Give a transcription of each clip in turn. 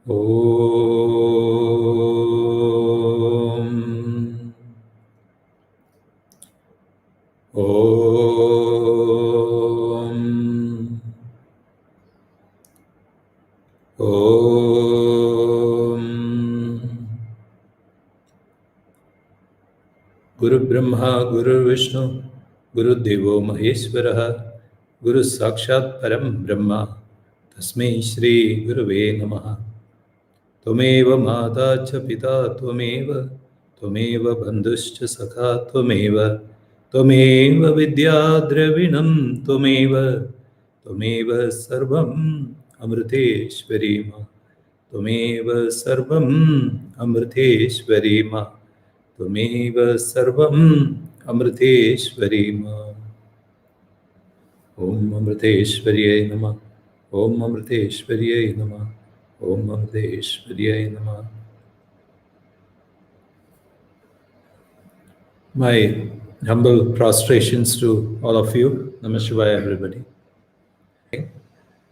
Om. Om. Om. Guru Brahma, Guru Vishnu, Guru Devo Maheshwaraha, Guru Sakshat Param Brahma, Tasmai Shri Guruve Namaha. Tvameva Mata cha Pita Tvameva, Tvameva Bandhuscha Sakha Tvameva, Tvameva Vidya Dravinam Tvameva, Tvameva Sarvam Amriteshwari Ma, Tvameva Sarvam Amriteshwari Ma, Tvameva Sarvam Amriteshwari Ma. Om Amriteshwariyai Namah. Om Amriteshwariyai Namah. Om Amriteshwariyai Namah. My humble prostrations to all of you. Namah Shivaya, everybody. I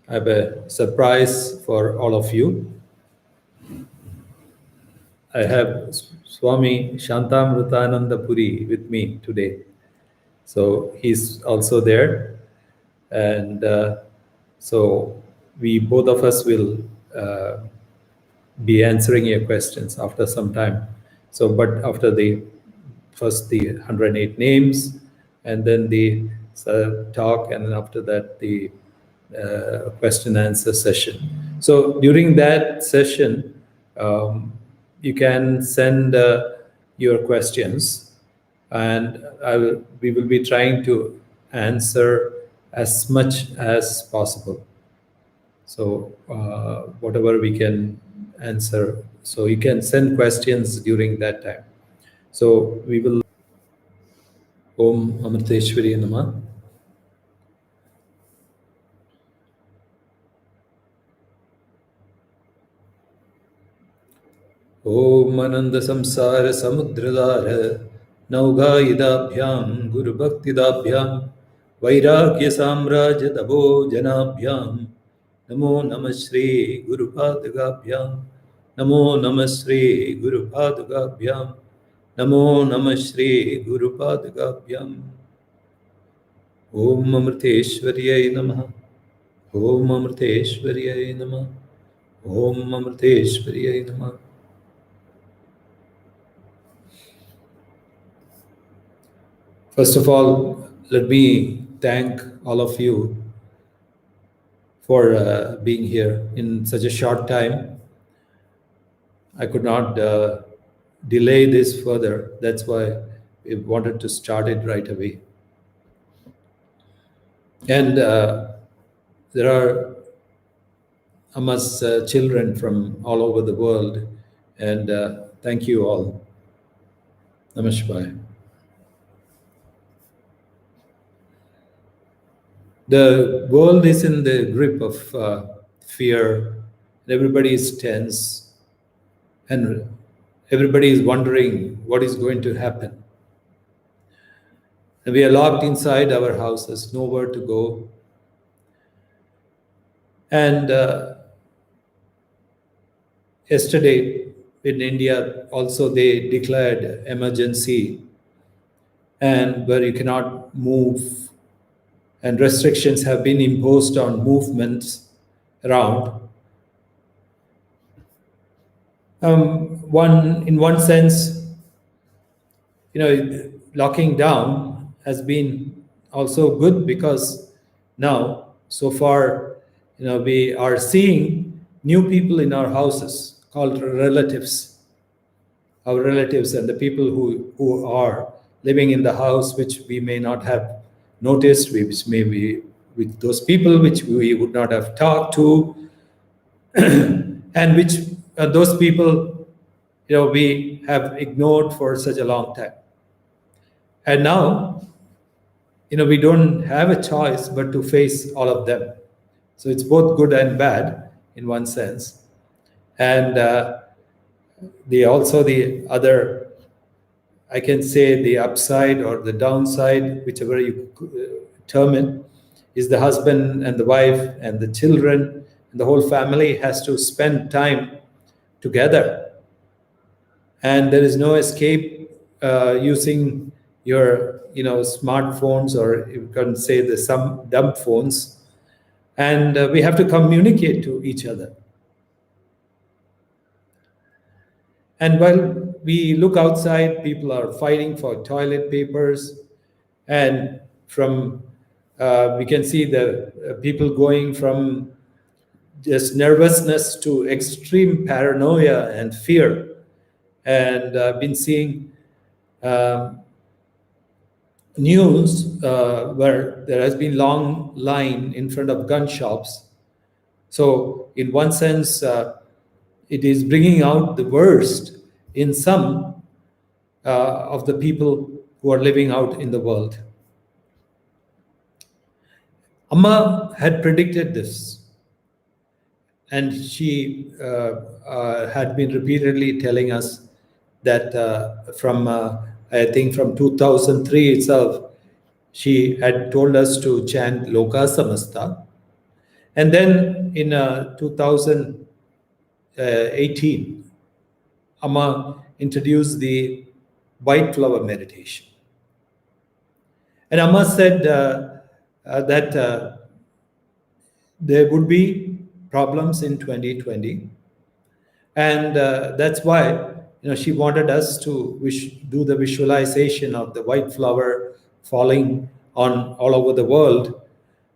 have a surprise for all of you. I have Swami Shantamritananda Puri with me today. So he's also there. And so we both of us will be answering your questions after some time. So, but after the first the 108 names, and then the talk, and then after that the question answer session. So during that session, you can send your questions, and we will be trying to answer as much as possible. So whatever we can answer, so you can send questions during that time. So we will. Om Amriteshwari Namah. Om Ananda Samsara Samudradhara Naugayidabhyam Guru Bhaktidabhyam Vairagya Samrajya Tabo Janabhyam Namo Namah Shri Guru Padagabhyam Namo Namah Shri Guru Padagabhyam Namo Namah Shri Guru Padagabhyam. Om Amriteshwariyai Namah. Om Amriteshwariyai Namah. Om Amriteshwariyai Namah. First of all, let me thank all of you for being here in such a short time. I could not delay this further. That's why we wanted to start it right away. And there are Amma's children from all over the world, and thank you all. Namaskar. The world is in the grip of fear. Everybody is tense, and everybody is wondering what is going to happen. And we are locked inside our houses, nowhere to go. And yesterday in India, also they declared emergency, and where you cannot move, and restrictions have been imposed on movements around. In one sense, locking down has been also good, because now, so far, we are seeing new people in our houses called relatives. Our relatives and the people who are living in the house, which we may not have noticed, which may be with those people which we would not have talked to, and which those people, we have ignored for such a long time. And now, we don't have a choice but to face all of them. So it's both good and bad in one sense. And the other, I can say the upside or the downside, whichever you term it, is the husband and the wife and the children and the whole family has to spend time together. And there is no escape using your smartphones, or you can say the some dumb phones, and we have to communicate to each other. And while we look outside, people are fighting for toilet papers, and from we can see the people going from just nervousness to extreme paranoia and fear. And I've been seeing news where there has been long line in front of gun shops. So in one sense, it is bringing out the worst in some of the people who are living out in the world. Amma had predicted this, and she had been repeatedly telling us that from I think from 2003 itself, she had told us to chant Loka Samasta. And then in 2018, Amma introduced the white flower meditation. And Amma said that there would be problems in 2020. And that's why she wanted us to do the visualization of the white flower falling on all over the world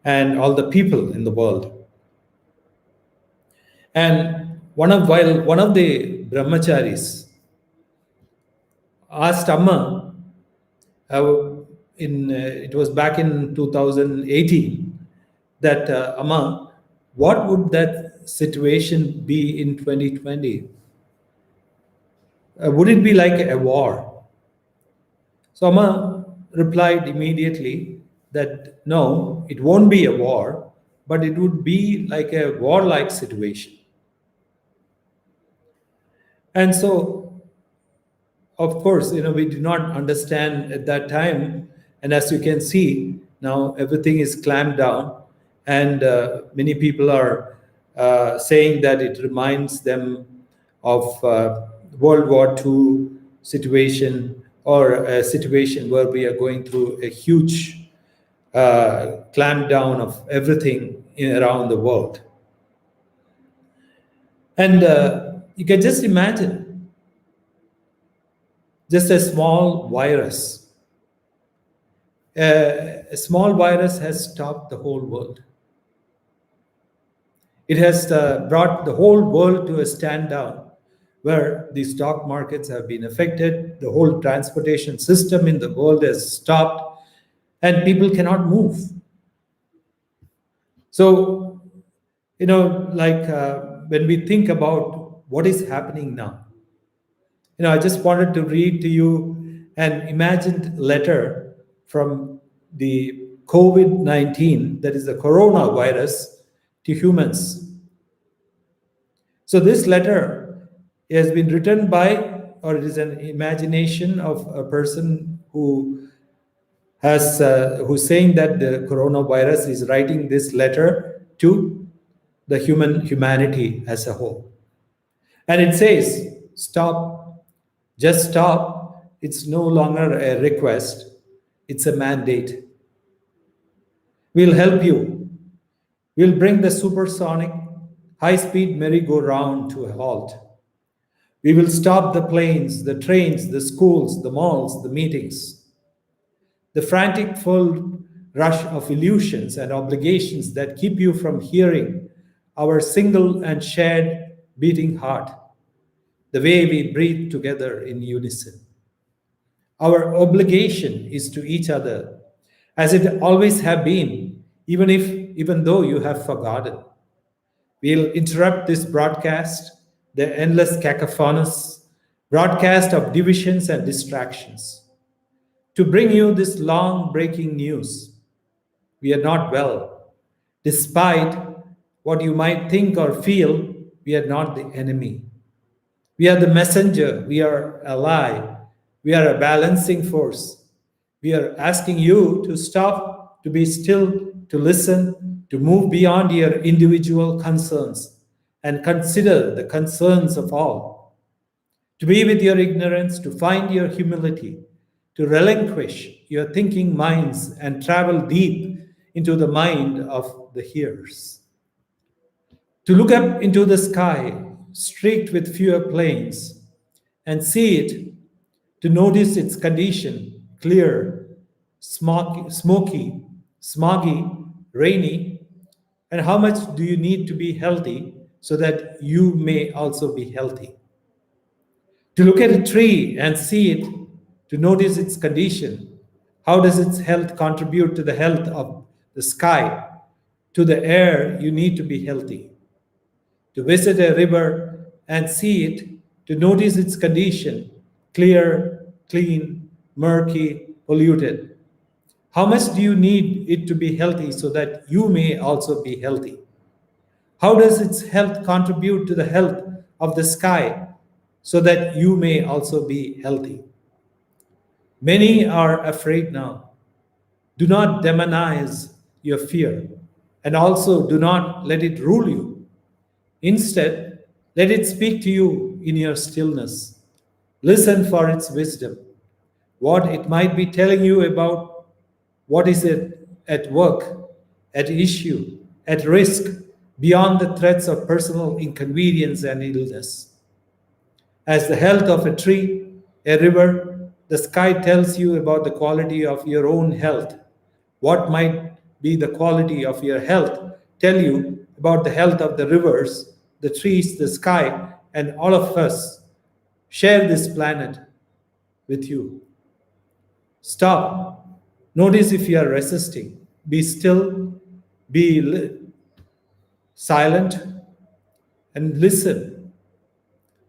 and all the people in the world. And one of the brahmacharis asked Amma, it was back in 2018, that Amma, what would that situation be in 2020? Would it be like a war? So Amma replied immediately that no, it won't be a war, but it would be like a warlike situation. And so, of course, we did not understand at that time. And as you can see, now everything is clamped down, and many people are saying that it reminds them of World War II situation, or a situation where we are going through a huge clamp down of everything around the world. And you can just imagine, just a small virus. A small virus has stopped the whole world. It has brought the whole world to a stand down, where the stock markets have been affected, the whole transportation system in the world has stopped, and people cannot move. So, when we think about what is happening now, I just wanted to read to you an imagined letter from the COVID-19, that is the coronavirus, to humans. So this letter has been written by, or it is an imagination of a person who's saying that the coronavirus is writing this letter to the humanity as a whole. And it says, stop, just stop. It's no longer a request, it's a mandate. We'll help you. We'll bring the supersonic, high-speed merry-go-round to a halt. We will stop the planes, the trains, the schools, the malls, the meetings. The frantic full rush of illusions and obligations that keep you from hearing our single and shared beating heart, the way we breathe together in unison. Our obligation is to each other, as it always have been, even though you have forgotten. We'll interrupt this broadcast, the endless cacophonous broadcast of divisions and distractions, to bring you this long breaking news. We are not well. Despite what you might think or feel, we are not the enemy. We are the messenger. We are ally. We are a balancing force. We are asking you to stop, to be still, to listen, to move beyond your individual concerns, and consider the concerns of all, to be with your ignorance, to find your humility, to relinquish your thinking minds and travel deep into the mind of the hearers, to look up into the sky, streaked with fewer planes, and see it, to notice its condition, clear, smoky, smoggy, rainy, and how much do you need to be healthy so that you may also be healthy. To look at a tree and see it, to notice its condition. How does its health contribute to the health of the sky, to the air you need to be healthy? To visit a river and see it, to notice its condition, clear, clean, murky, polluted. How much do you need it to be healthy so that you may also be healthy? How does its health contribute to the health of the sky so that you may also be healthy? Many are afraid now. Do not demonize your fear, and also do not let it rule you. Instead, let it speak to you in your stillness. Listen for its wisdom, what it might be telling you about what is it at work, at issue, at risk, beyond the threats of personal inconvenience and illness. As the health of a tree, a river, the sky tells you about the quality of your own health. What might be the quality of your health tell you about the health of the rivers, the trees, the sky, and all of us share this planet with you. Stop. Notice if you are resisting. Be still, silent, and listen.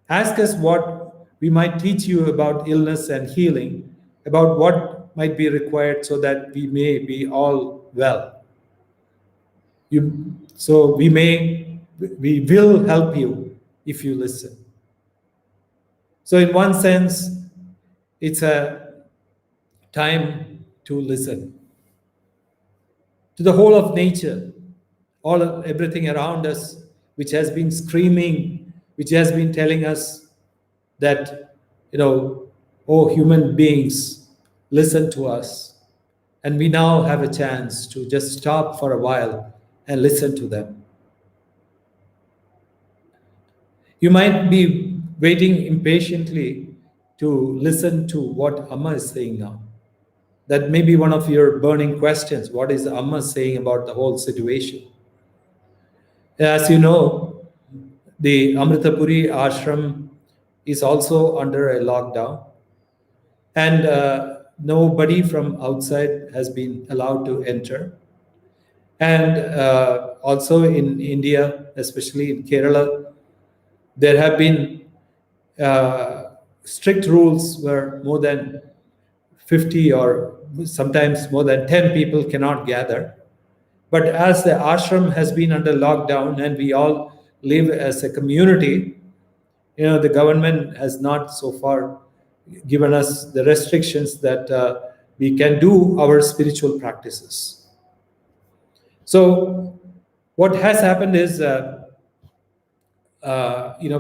Ask us what we might teach you about illness and healing, about what might be required so that we may be all well. We will help you if you listen. So in one sense, it's a time to listen to the whole of nature, everything around us, which has been screaming, which has been telling us that, oh, human beings, listen to us. And we now have a chance to just stop for a while and listen to them. You might be waiting impatiently to listen to what Amma is saying now. That may be one of your burning questions. What is Amma saying about the whole situation? As you know, the Puri ashram is also under a lockdown, and nobody from outside has been allowed to enter. And also in India, especially in Kerala, there have been strict rules where more than 50 or sometimes more than 10 people cannot gather. But as the ashram has been under lockdown and we all live as a community, the government has not so far given us the restrictions that we can do our spiritual practices. So what has happened is,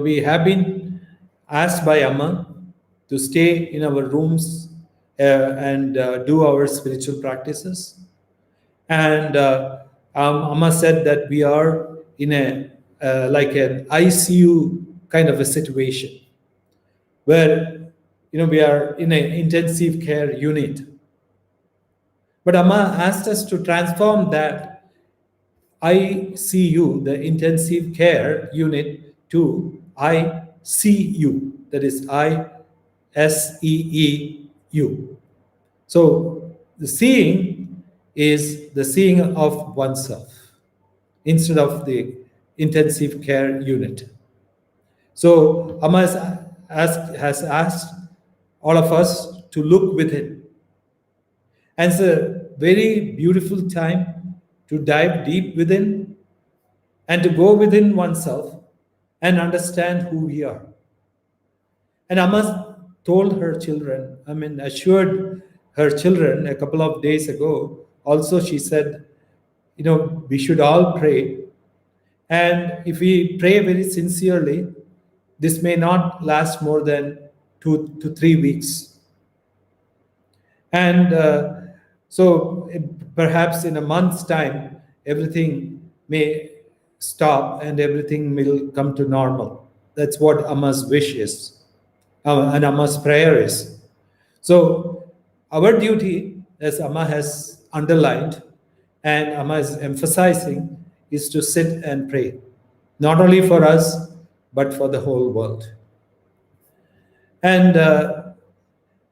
we have been asked by Amma to stay in our rooms and do our spiritual practices. And Amma said that we are in a like an ICU kind of a situation where we are in an intensive care unit. But Amma asked us to transform that ICU, the intensive care unit, to ICU, that is ISEEU. So the seeing is the seeing of oneself instead of the intensive care unit. So Amma has asked all of us to look within. And it's a very beautiful time to dive deep within and to go within oneself and understand who we are. And Amma told her children, assured her children a couple of days ago, also she said, we should all pray And if we pray very sincerely, this may not last more than 2 to 3 weeks. And so perhaps in a month's time, everything may stop and everything will come to normal. That's what Amma's wish is, and Amma's prayer is. So our duty, as Amma has underlined and Amma is emphasizing, is to sit and pray, not only for us, but for the whole world. And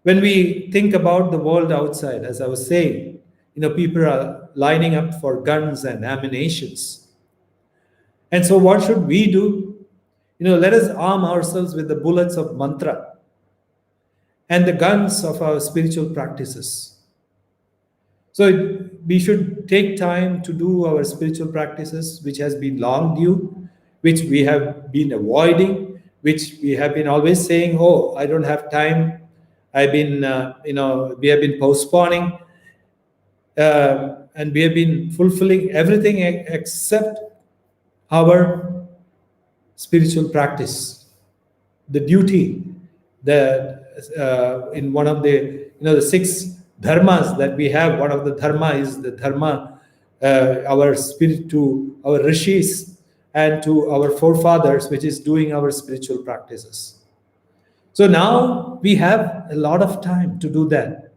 when we think about the world outside, as I was saying, people are lining up for guns and ammunitions. And so what should we do? Let us arm ourselves with the bullets of mantra and the guns of our spiritual practices. So we should take time to do our spiritual practices, which has been long due, which we have been avoiding, which we have been always saying, oh, I don't have time. I've been, we have been postponing, and we have been fulfilling everything except our spiritual practice, the duty that in one of the 6 dharmas that we have. One of the dharma is the dharma, our spirit to our rishis and to our forefathers, which is doing our spiritual practices. So now we have a lot of time to do that,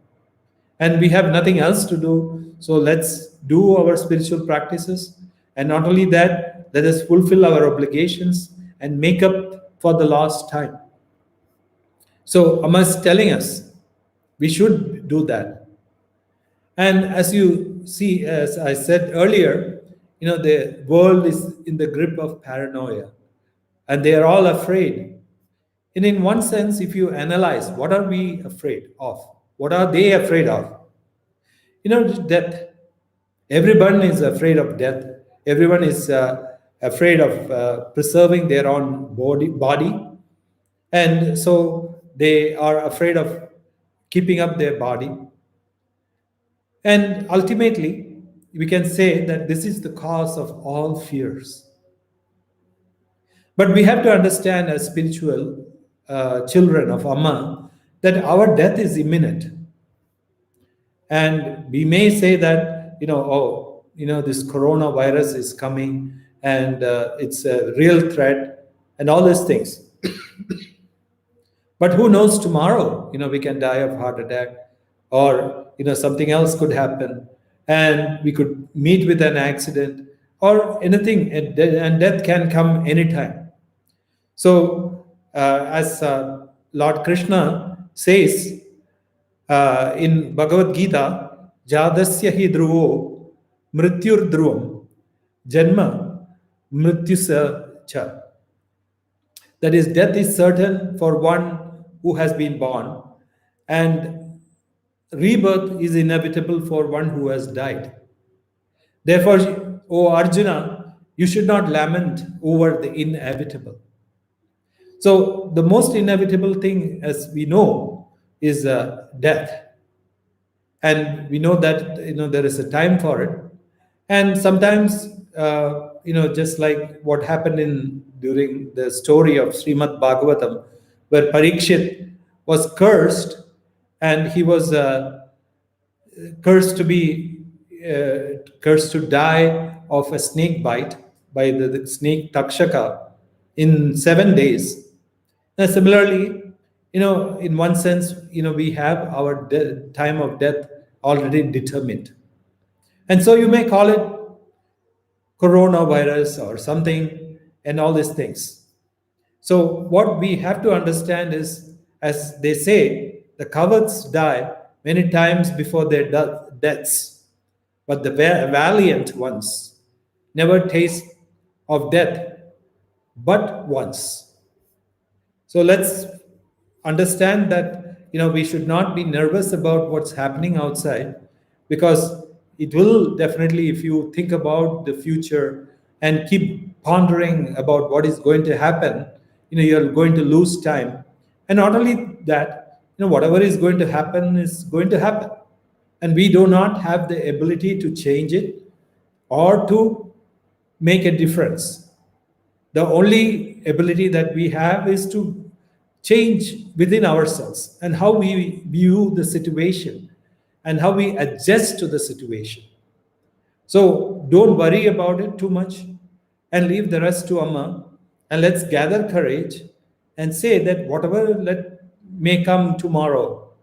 and we have nothing else to do. So let's do our spiritual practices, and not only that, let us fulfill our obligations and make up for the lost time. So Amma is telling us we should do that. And as you see, as I said earlier, the world is in the grip of paranoia, and they are all afraid. And in one sense, if you analyze, what are we afraid of? What are they afraid of? Death. Everyone is afraid of death. Everyone is afraid of preserving their own body. And so they are afraid of keeping up their body. And ultimately, we can say that this is the cause of all fears. But we have to understand, as spiritual children of Amma, that our death is imminent. And we may say that, this coronavirus is coming and it's a real threat and all these things. But who knows tomorrow? We can die of heart attack, or something else could happen, and we could meet with an accident or anything, and death can come anytime. So as Lord Krishna says in Bhagavad Gita, Jadasya hi dhruvo mrityur dhruvam janma mrityusa cha. That is, death is certain for one who has been born, and rebirth is inevitable for one who has died. Therefore, O Arjuna, you should not lament over the inevitable. So the most inevitable thing, as we know, is death. And we know that there is a time for it. And sometimes, just like what happened during the story of Srimad Bhagavatam, where Parikshit was cursed, and he was cursed to die of a snake bite by the snake Takshaka in 7 days. Now, similarly, in one sense, we have our time of death already determined. And so you may call it coronavirus or something and all these things. So what we have to understand is, as they say, the cowards die many times before their deaths, but the valiant ones never taste of death but once. So let's understand that we should not be nervous about what's happening outside, because it will definitely, if you think about the future and keep pondering about what is going to happen, you're going to lose time. And not only that, whatever is going to happen is going to happen, and we do not have the ability to change it or to make a difference. The only ability that we have is to change within ourselves and how we view the situation and how we adjust to the situation. So don't worry about it too much and leave the rest to Amma, and let's gather courage and say that whatever may come tomorrow,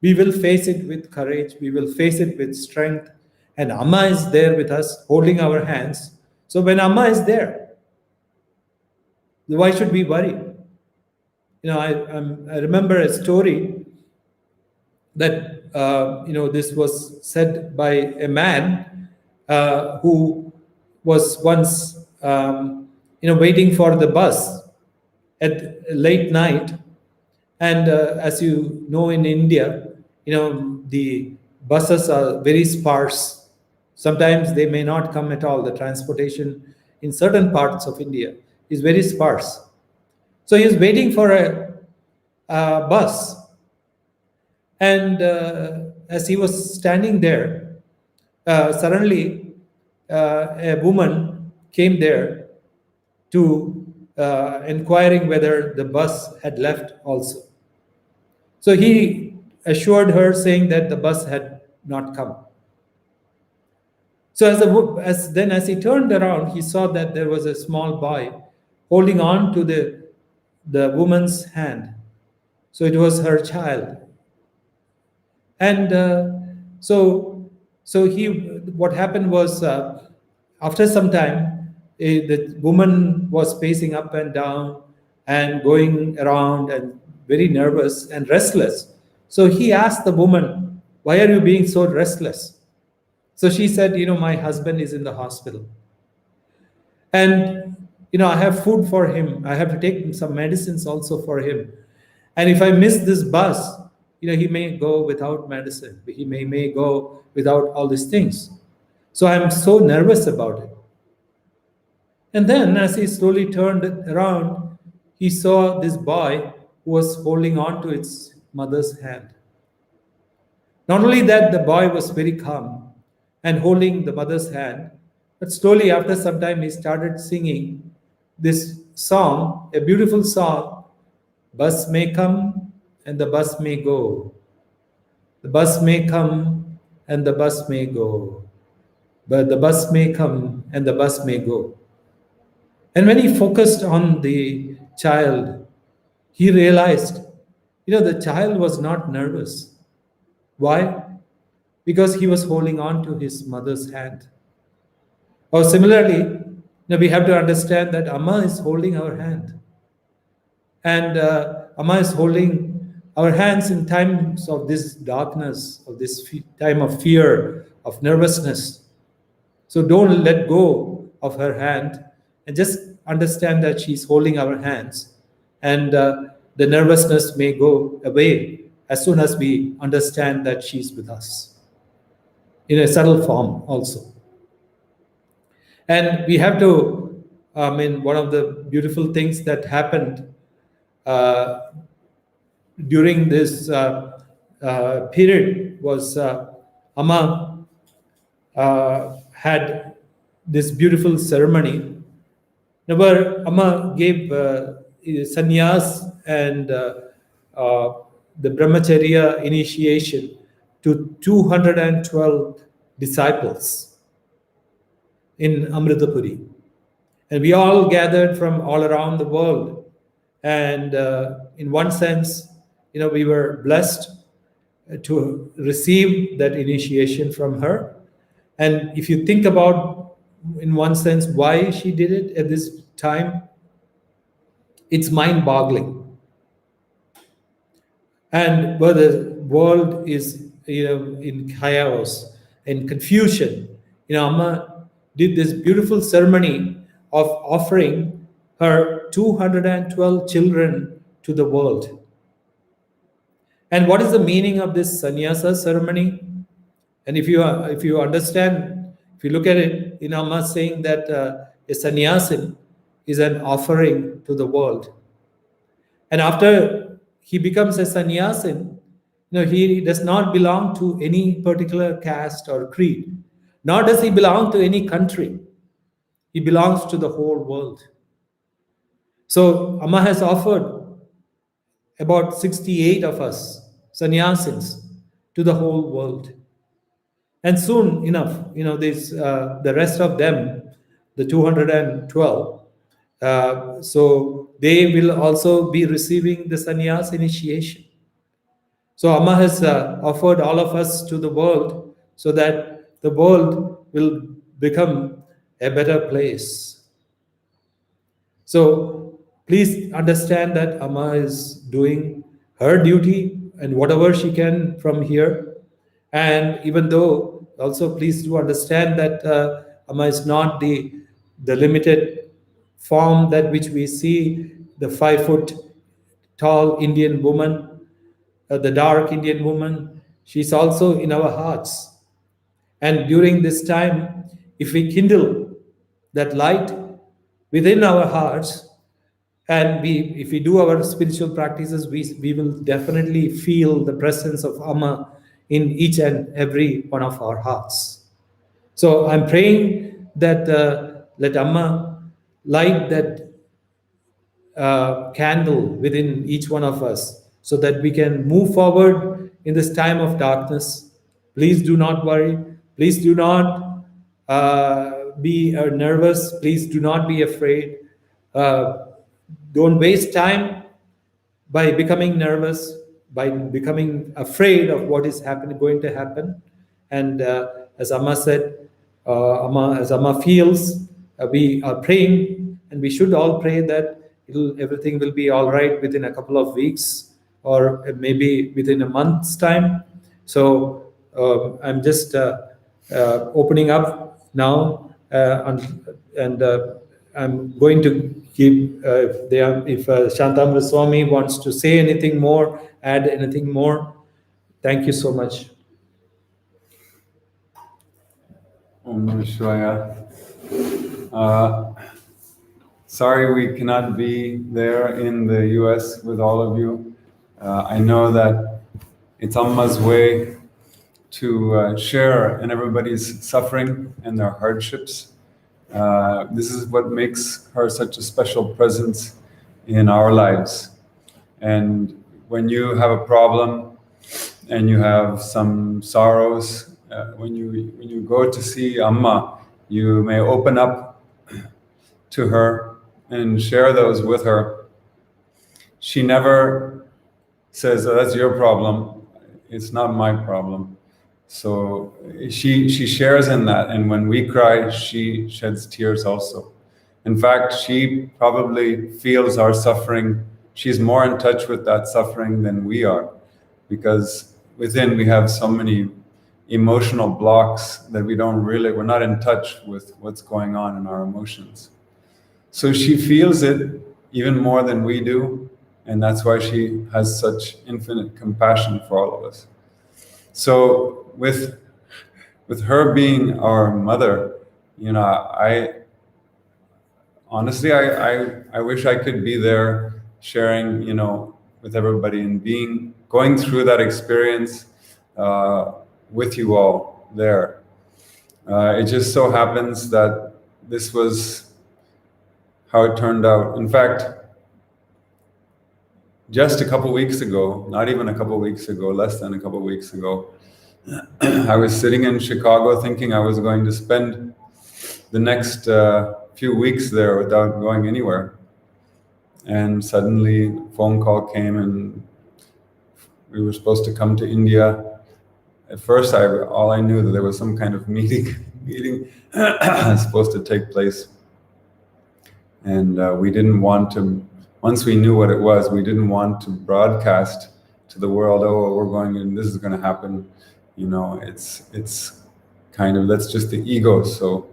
we will face it with courage, we will face it with strength, and Amma is there with us holding our hands. So when Amma is there, why should we worry? I remember a story that this was said by a man who was once waiting for the bus at late night, and as you know, in India, the buses are very sparse. Sometimes they may not come at all. The transportation in certain parts of India is very sparse. So he is waiting for a bus, and as he was standing there, suddenly a woman came there to inquiring whether the bus had left also. So he assured her, saying that the bus had not come. So as he turned around, he saw that there was a small boy holding on to the woman's hand. So it was her child. And what happened was, after some time, the woman was pacing up and down and going around and very nervous and restless. So he asked the woman, "Why are you being so restless?" So she said, "My husband is in the hospital. And, I have food for him. I have to take some medicines also for him. And if I miss this bus, he may go without medicine. He may go without all these things. So I'm so nervous about it." And then as he slowly turned around, he saw this boy who was holding on to its mother's hand. Not only that, the boy was very calm and holding the mother's hand, but slowly after some time he started singing this song, a beautiful song. Bus may come and the bus may go. The bus may come and the bus may go. But the bus may come and the bus may go. And when he focused on the child, he realized, the child was not nervous. Why? Because he was holding on to his mother's hand. Or similarly, we have to understand that Amma is holding our hand. And Amma is holding our hands in times of this darkness, of this time of fear, of nervousness. So don't let go of her hand, and just understand that she's holding our hands. And the nervousness may go away as soon as we understand that she's with us, in a subtle form also. And we have to, one of the beautiful things that happened during this period was Amma had this beautiful ceremony where Amma gave sannyas and the brahmacharya initiation to 212 disciples in Amritapuri. And we all gathered from all around the world. And in one sense, we were blessed to receive that initiation from her. And if you think about, in one sense, why she did it at this time, it's mind-boggling. And where the world is, in chaos and confusion, Amma did this beautiful ceremony of offering her 212 children to the world. And what is the meaning of this sannyasa ceremony? And if you understand, if you look at it, Amma saying that a sannyasin is an offering to the world. And after he becomes a sannyasin, he does not belong to any particular caste or creed, nor does he belong to any country. He belongs to the whole world. So Amma has offered about 68 of us, sannyasins, to the whole world. And soon enough, the rest of them, the 212, so they will also be receiving the sannyas initiation. So Amma has offered all of us to the world so that the world will become a better place. So please understand that Amma is doing her duty and whatever she can from here. And even though, also please do understand that Amma is not the limited form that which we see, the 5 foot tall Indian woman, the dark Indian woman. She's also in our hearts. And during this time, if we kindle that light within our hearts, and if we do our spiritual practices, we will definitely feel the presence of Amma in each and every one of our hearts. So I'm praying that let Amma light that candle within each one of us so that we can move forward in this time of darkness. Please do not worry. Please do not be nervous. Please do not be afraid. Uh, don't waste time by becoming nervous, by becoming afraid of what is going to happen. And as Amma said, as Amma feels, we are praying, and we should all pray that everything will be all right within a couple of weeks, or maybe within a month's time. So I'm just opening up now, and I'm going to give, if Shantamra Swami wants to say anything more, add anything more. Thank you so much. Om Namah Shivaya. Sorry we cannot be there in the US with all of you. I know that it's Amma's way to share in everybody's suffering and their hardships. This is what makes her such a special presence in our lives. And when you have a problem and you have some sorrows, when you go to see Amma, you may open up to her and share those with her. She never says, "Oh, that's your problem. It's not my problem." So she shares in that, and when we cry, she sheds tears also. In fact, she probably feels our suffering. She's more in touch with that suffering than we are, because within we have so many emotional blocks that we're not in touch with what's going on in our emotions. So she feels it even more than we do, and that's why she has such infinite compassion for all of us. So with her being our mother, I honestly I wish I could be there sharing, with everybody and going through that experience with you all there. It just so happens that this was how it turned out. In fact, just a couple weeks ago, not even a couple weeks ago, less than a couple weeks ago, I was sitting in Chicago thinking I was going to spend the next few weeks there without going anywhere. And suddenly a phone call came and we were supposed to come to India. At first, all I knew that there was some kind of meeting supposed to take place. And we didn't want to, once we knew what it was, we didn't want to broadcast to the world, "Oh, we're going and this is going to happen." It's kind of, that's just the ego. So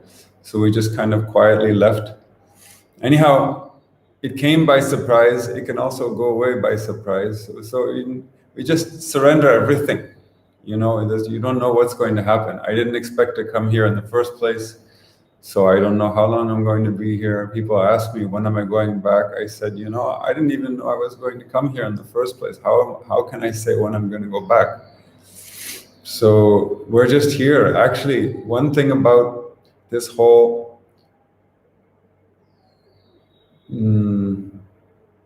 we just kind of quietly left. Anyhow, it came by surprise. It can also go away by surprise. So we just surrender everything. You don't know what's going to happen. I didn't expect to come here in the first place. So I don't know how long I'm going to be here. People ask me, "When am I going back?" I said, I didn't even know I was going to come here in the first place. How can I say when I'm going to go back? So we're just here. Actually, one thing about this whole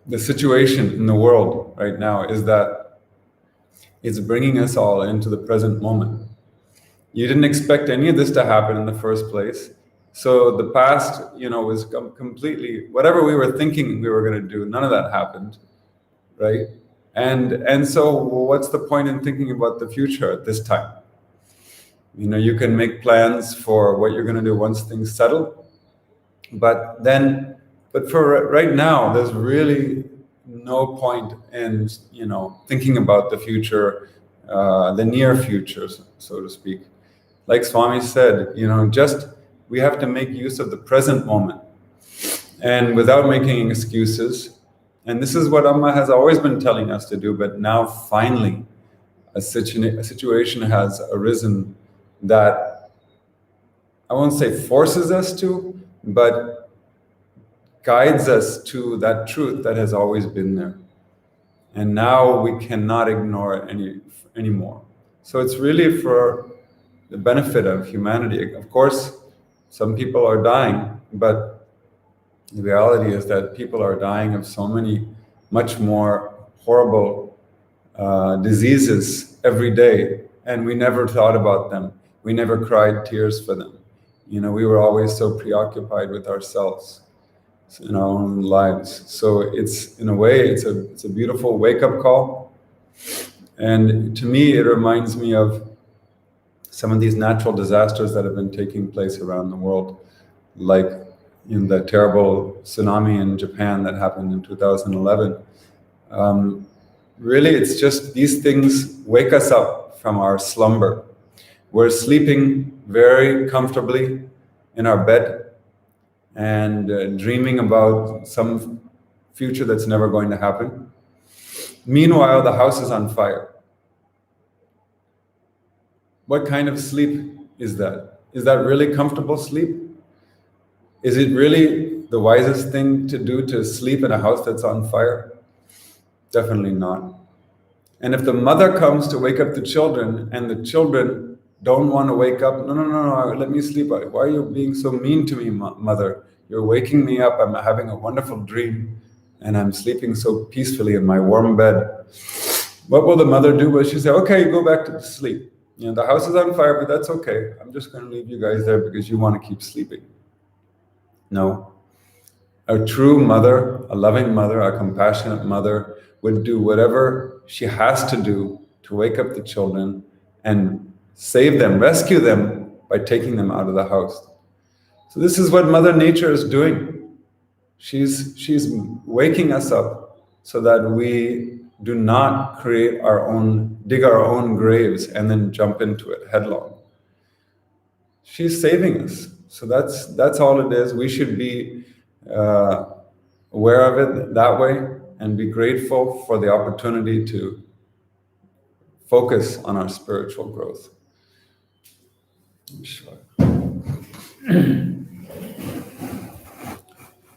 the situation in the world right now is that it's bringing us all into the present moment. You didn't expect any of this to happen in the first place. So the past, was completely, whatever we were thinking we were going to do, none of that happened, right? And so what's the point in thinking about the future at this time? You can make plans for what you're going to do once things settle, but for right now, there's really no point in thinking about the future, the near future, so to speak. Like Swami said, just we have to make use of the present moment, and without making excuses. And this is what Amma has always been telling us to do, but now finally a situation has arisen that I won't say forces us to, but guides us to that truth that has always been there. And now we cannot ignore it anymore. So it's really for the benefit of humanity. Of course, some people are dying, but the reality is that people are dying of so many much more horrible diseases every day, and we never thought about them. We never cried tears for them. We were always so preoccupied with ourselves in our own lives. So it's, in a way, it's a beautiful wake-up call. And to me, it reminds me of some of these natural disasters that have been taking place around the world, like in the terrible tsunami in Japan that happened in 2011. Really, it's just these things wake us up from our slumber. We're sleeping very comfortably in our bed and dreaming about some future that's never going to happen. Meanwhile, the house is on fire. What kind of sleep is that? Is that really comfortable sleep? Is it really the wisest thing to do to sleep in a house that's on fire? Definitely not. And if the mother comes to wake up the children and the children don't want to wake up, no, let me sleep. Why are you being so mean to me, mother? You're waking me up. I'm having a wonderful dream and I'm sleeping so peacefully in my warm bed. What will the mother do? Well, she'll say, okay, go back to sleep. The house is on fire, but that's okay. I'm just going to leave you guys there because you want to keep sleeping. No. A true mother, a loving mother, a compassionate mother would do whatever she has to do to wake up the children and save them, rescue them by taking them out of the house. So this is what Mother Nature is doing. She's waking us up so that we do not dig our own graves and then jump into it headlong. She's saving us. So that's all it is. We should be aware of it that way and be grateful for the opportunity to focus on our spiritual growth. Sure.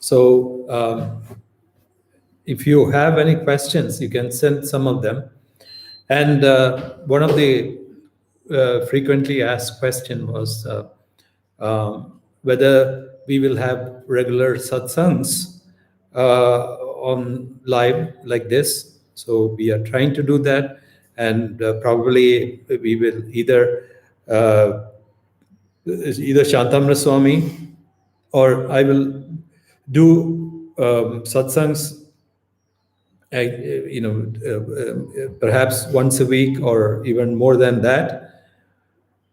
So if you have any questions, you can send some of them. And one of the frequently asked question was whether we will have regular satsangs on live like this. So we are trying to do that, and probably we will either Shantamra Swami or I will do satsangs, perhaps once a week or even more than that.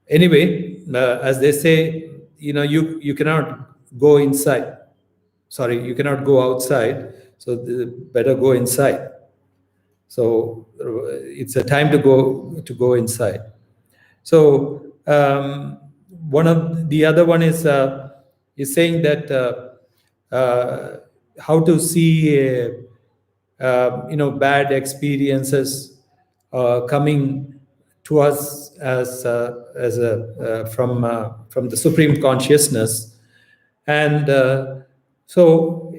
Anyway, as they say, you cannot go inside. Sorry, you cannot go outside. So better go inside. So it's a time to go inside. So one of the other one is saying that how to see bad experiences coming to us as from the supreme consciousness, and so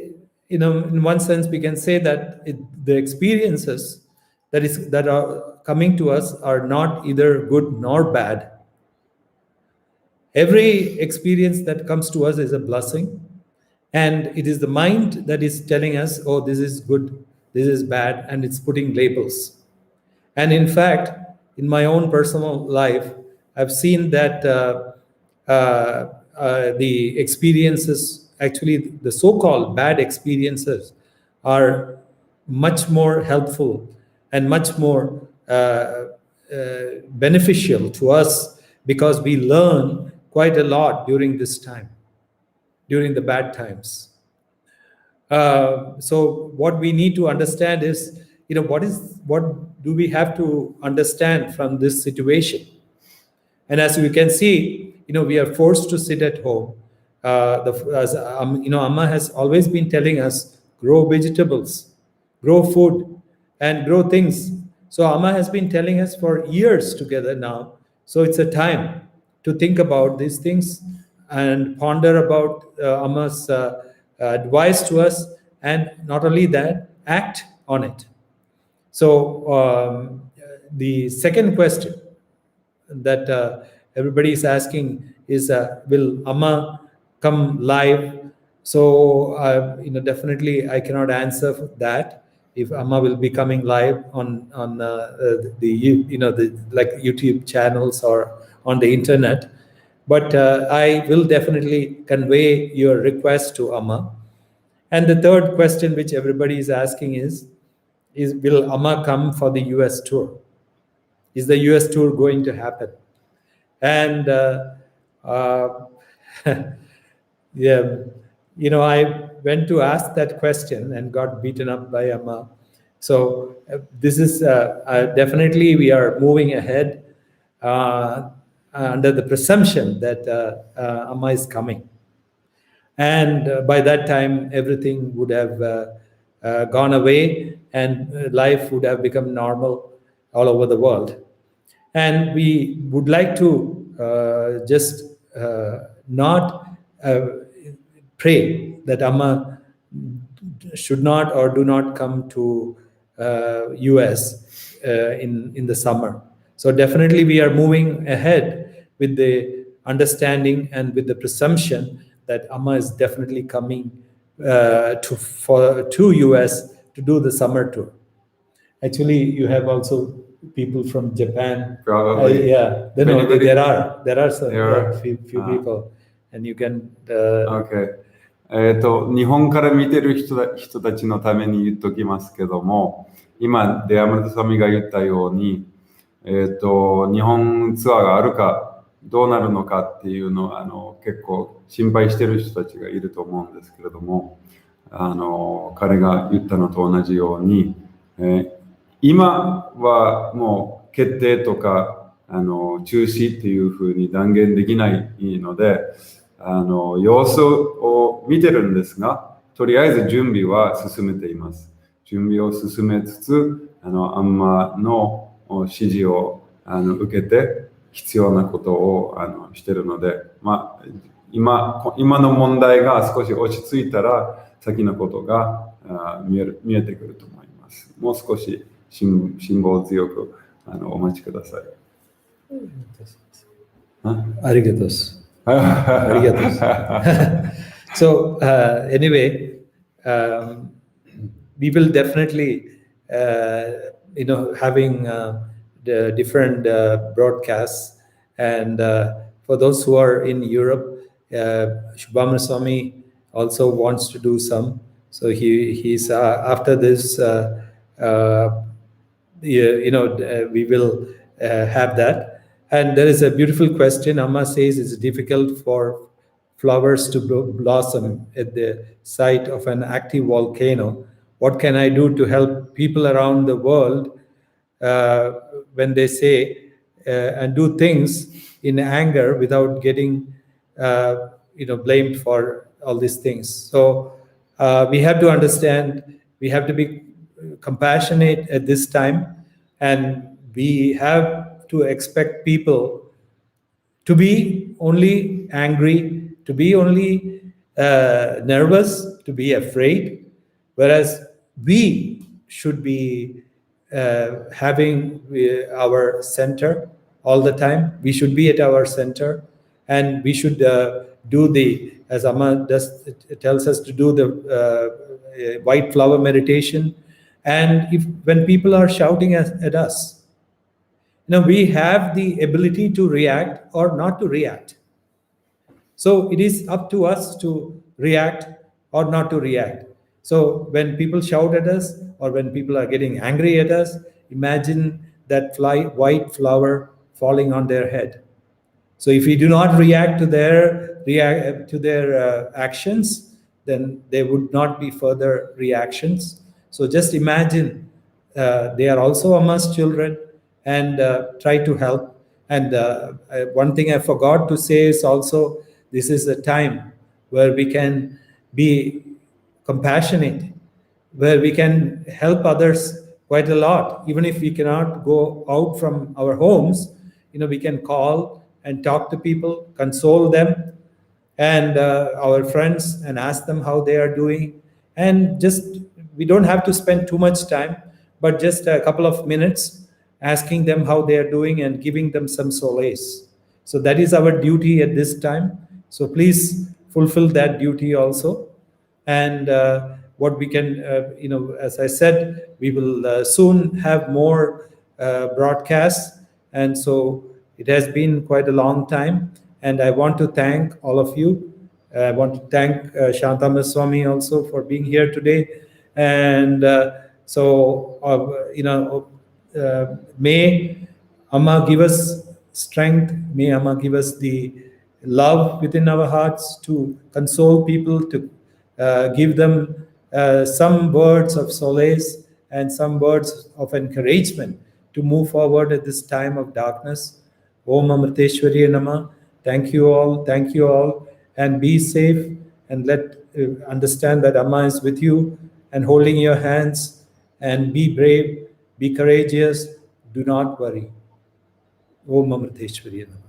in one sense we can say that the experiences that are coming to us are not either good nor bad. Every experience that comes to us is a blessing, And it is the mind that is telling us, oh, this is good, this is bad, and it's putting labels. And in fact, in my own personal life, I've seen that the experiences, actually the so-called bad experiences, are much more helpful and much more beneficial to us, because we learn quite a lot during this time, during the bad times. So what we need to understand is, what do we have to understand from this situation? And as you can see, we are forced to sit at home. Amma has always been telling us, grow vegetables, grow food, and grow things. So Amma has been telling us for years together now. So it's a time to think about these things and ponder about Amma's advice to us, and not only that, act on it. So the second question that everybody is asking is, will Amma come live? So definitely I cannot answer for that, if Amma will be coming live on the like YouTube channels or on the internet. But I will definitely convey your request to Amma. And the third question which everybody is asking is will Amma come for the US tour? Is the US tour going to happen? And yeah, I went to ask that question and got beaten up by Amma. So this is definitely, we are moving ahead under the presumption that Amma is coming. And by that time, everything would have gone away, and life would have become normal all over the world. And we would like to just not pray that Amma should not or do not come to US in the summer. So definitely we are moving ahead with the understanding and with the presumption that Amma is definitely coming to US to do the summer tour. Actually, you have also people from Japan. Probably. Yeah, Anybody? there are some There are? few people, and you can. Okay. 日本から見てる人たちのために言っときますけども、今、デアムルトサミが言ったように、日本ツアーがあるか、どうなるのかっていうのを結構心配してる人たちがいると思うんですけれども、彼が言ったのと同じように、今はもう決定とか中止っていうふうに断言できないので、様子を見てるんですが、とりあえず準備は進めています。準備を進めつつ、アンマの指示を受けて必要なことをしてるので、まあ、今の問題が少し落ち着いたら先のことが見えてくると思います。もう少し辛抱強くお待ちください。ありがとう。So anyway, we will definitely, having the different broadcasts, and for those who are in Europe, Shubhamana Swami also wants to do some. So he's after this, we will have that. And there is a beautiful question. Amma says it's difficult for flowers to blossom at the site of an active volcano. What can I do to help people around the world when they say and do things in anger without getting blamed for all these things? So we have to understand, we have to be compassionate at this time, and we have to expect people to be only angry, to be only nervous, to be afraid, whereas we should be having our center all the time. We should be at our center, and we should do the, as Amma does, it tells us to do the white flower meditation. And if when people are shouting at us, we have the ability to react or not to react. So it is up to us to react or not to react. So when people shout at us or when people are getting angry at us, imagine that white flower falling on their head. So if we do not react to their actions, then there would not be further reactions. So just imagine they are also amongst children, and try to help. And one thing I forgot to say is also, this is a time where we can be compassionate, where we can help others quite a lot. Even if we cannot go out from our homes, we can call and talk to people, console them, and our friends, and ask them how they are doing. And just, we don't have to spend too much time, but just a couple of minutes asking them how they are doing and giving them some solace. So that is our duty at this time. So please fulfill that duty also. And what we can, as I said, we will soon have more broadcasts. And so it has been quite a long time. And I want to thank all of you. I want to thank Shantama Swami also for being here today. And may Amma give us strength. May Amma give us the love within our hearts to console people, to give them some words of solace and some words of encouragement to move forward at this time of darkness. Om Amriteshwariya Nama. Thank you all, and be safe, and let understand that Amma is with you and holding your hands, and be brave, be courageous, do not worry. Om Amriteshwariya Nama.